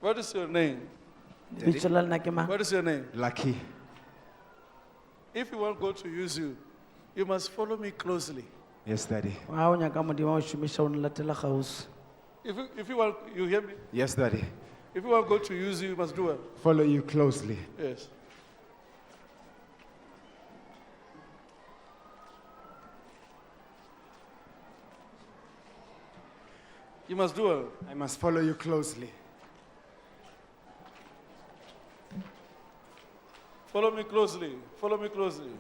What is your name? Lebitso la lena ke mang? What is your name? Lucky. If you want God to use you, you must follow me closely. Yes, Daddy. Ha o nyaka Modimo a o šomiša o nlatela kgauswi. If you want, you hear me? Yes, Daddy. If you want God to use you, you must do what? Follow you closely. Yes. You must do what? I must follow you closely. Follow me closely. Follow me closely.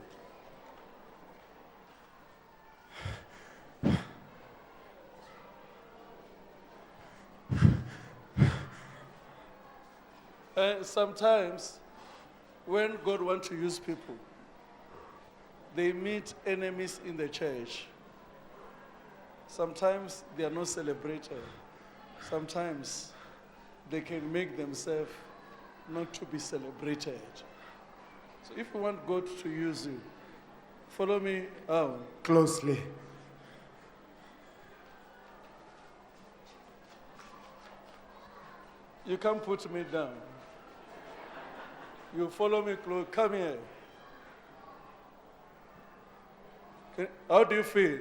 And sometimes, when God wants to use people, they meet enemies in the church. Sometimes they are not celebrated. Sometimes they can make themselves not to be celebrated. So if you want God to use you, follow me out. Closely. You can't put me down. You follow me close. Come here. How do you feel?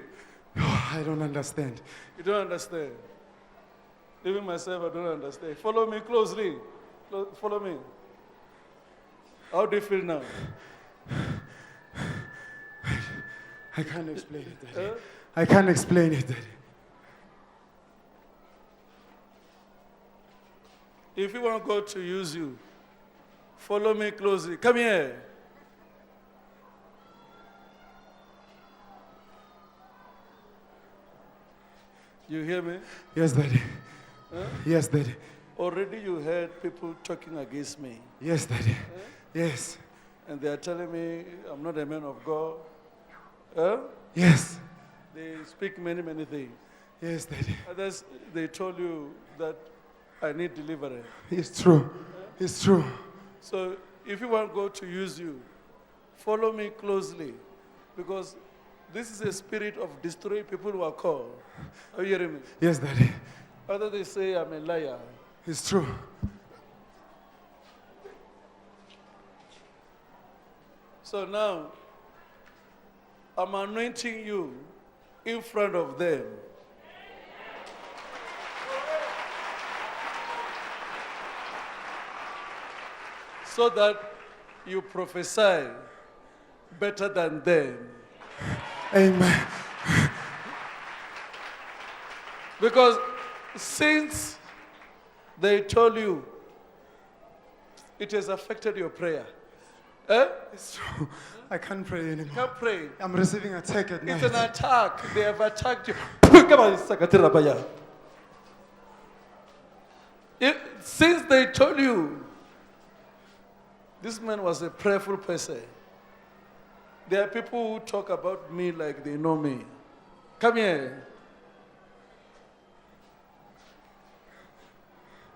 I don't understand. You don't understand. Even myself, I don't understand. Follow me closely. Follow me. How do you feel now? I can't explain it, Daddy. Huh? I can't explain it, Daddy. If you want God to use you, follow me closely. Come here. You hear me? Yes, Daddy. Huh? Yes, Daddy. Already you heard people talking against me. Yes, Daddy. Yes. And they are telling me I'm not a man of God. Huh? Yes. They speak many, many things. Yes, Daddy. Others, they told you that I need deliverance. It's true. It's true. So if you want God to use you, follow me closely, because this is a spirit of destroying people who are called. Are you hearing me? Yes, Daddy. Others, they say I'm a liar. It's true. So now, I'm anointing you in front of them. So that you prophesy better than them. Amen. Because since they told you, it has affected your prayer. Eh? It's true. I can't pray You anymore. can't pray. I'm receiving attack at It's night. an attack. They have attacked you. Since they told you, this man was a prayerful person. There are people who talk about me like they know me. Come here.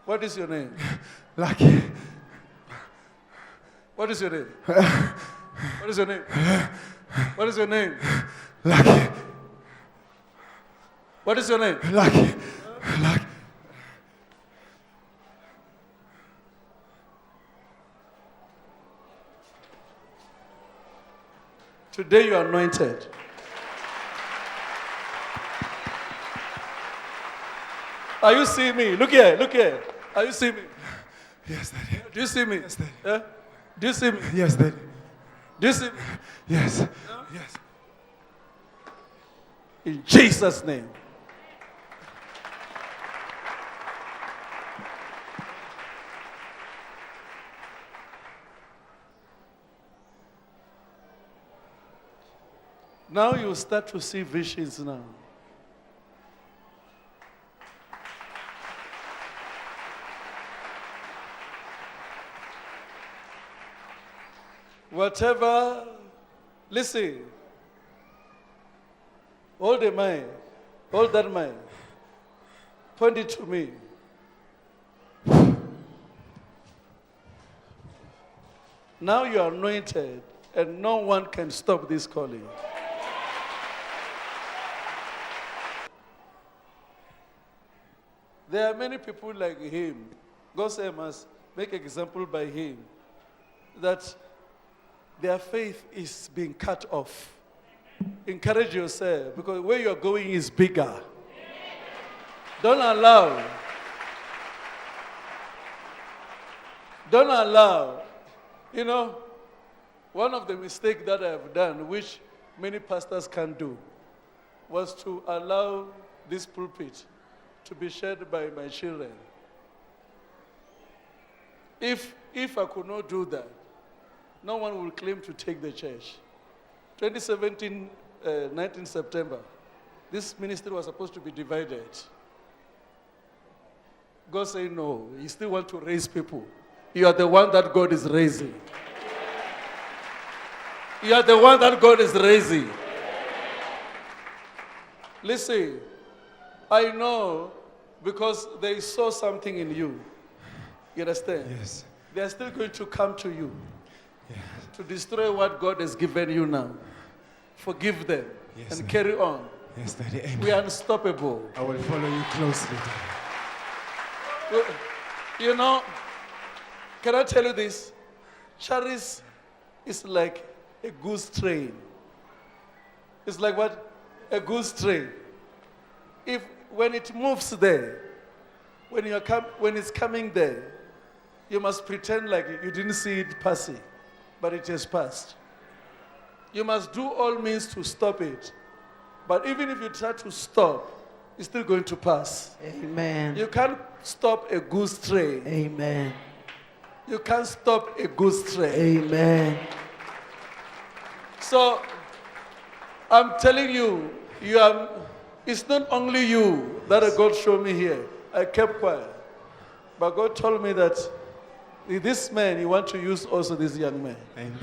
What is your name? Lucky. What is your name? What is your name? What is your name? Lucky. What is your name? Lucky. Lucky. Today you are anointed. Are you seeing me? Look here, look here. Are you seeing me? Yes, Daddy. Do you see me? Yes, Daddy. Eh? Do you see me? Yes, Daddy. Do you see me? Yes. Yes. In Jesus' name. Now you start to see visions now. Whatever, listen, hold the mind, hold that mind, point it to me. Now you are anointed, and no one can stop this calling. There are many people like him. God said, I must make example by him that their faith is being cut off. Encourage yourself because where you're going is bigger. Don't allow. You know, one of the mistakes that I've done, which many pastors can do, was to allow this pulpit to be shared by my children. If I could not do that, no one will claim to take the church. 2017, 19 September, this ministry was supposed to be divided. God said, no, you still want to raise people. You are the one that God is raising. You are the one that God is raising. Listen, I know because they saw something in you. You understand? Yes. They are still going to come to you Yeah. to destroy what God has given you now. Forgive them Yes, and Lord. carry on. Yes, Daddy. Amen. We are unstoppable. I will follow you closely, Daddy. You know, can I tell you this? Charis is like a goose train. It's like what? A goose train. When it moves there, when it's coming there, you must pretend like you didn't see it passing, but it has passed. You must do all means to stop it. But even if you try to stop, it's still going to pass. Amen. You can't stop a goose train. Amen. You can't stop a goose train. Amen. So, I'm telling you, it's not only you that God showed me here. I kept quiet. But God told me that this man, you want to use also this young man. Amen.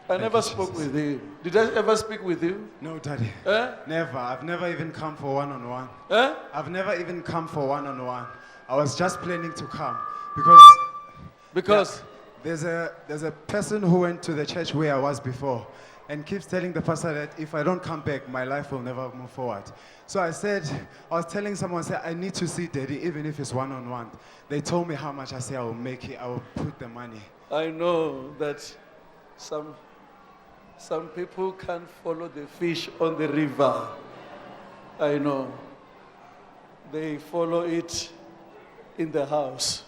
I never spoke with him. Did I ever speak with you? No, Daddy. Eh? Never. I've never even come for one-on-one. Eh? I've never even come for one-on-one. I was just planning to come because there's a person who went to the church where I was before and keeps telling the pastor that if I don't come back, my life will never move forward. So I was telling someone, I need to see Daddy, even if it's one-on-one. They told me how much. I said, I will make it. I will put the money. I know that some people can't follow the fish on the river. I know. They follow it in the house.